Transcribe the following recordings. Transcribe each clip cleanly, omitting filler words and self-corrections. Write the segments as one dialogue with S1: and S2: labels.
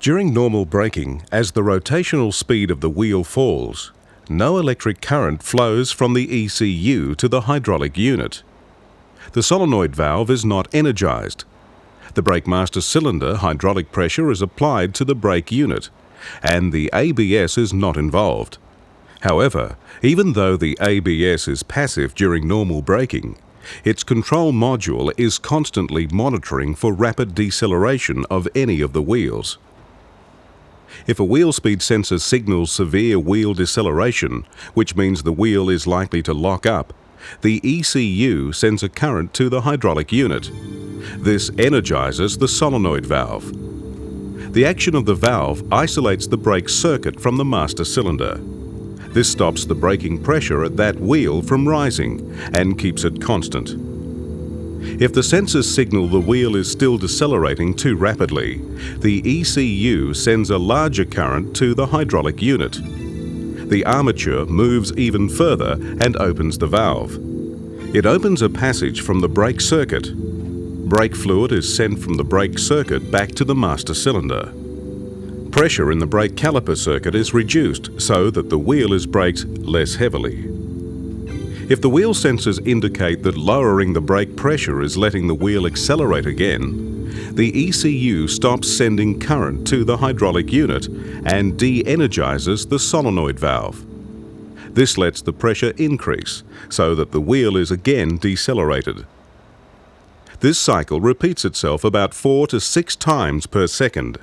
S1: During normal braking, as the rotational speed of the wheel falls, no electric current flows from the ECU to the hydraulic unit. The solenoid valve is not energised. The brake master cylinder hydraulic pressure is applied to the brake unit, and the ABS is not involved. However, even though the ABS is passive during normal braking, its control module is constantly monitoring for rapid deceleration of any of the wheels. If a wheel speed sensor signals severe wheel deceleration, which means the wheel is likely to lock up, the ECU sends a current to the hydraulic unit. This energises the solenoid valve. The action of the valve isolates the brake circuit from the master cylinder. This stops the braking pressure at that wheel from rising and keeps it constant. If the sensors signal the wheel is still decelerating too rapidly, the ECU sends a larger current to the hydraulic unit. The armature moves even further and opens the valve. It opens a passage from the brake circuit. Brake fluid is sent from the brake circuit back to the master cylinder. Pressure in the brake caliper circuit is reduced so that the wheel is braked less heavily. If the wheel sensors indicate that lowering the brake pressure is letting the wheel accelerate again, the ECU stops sending current to the hydraulic unit and de-energises the solenoid valve. This lets the pressure increase so that the wheel is again decelerated. This cycle repeats itself about 4 to 6 times per second.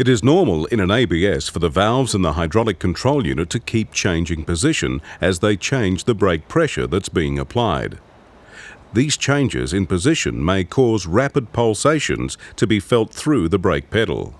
S1: It is normal in an ABS for the valves in the hydraulic control unit to keep changing position as they change the brake pressure that's being applied. These changes in position may cause rapid pulsations to be felt through the brake pedal.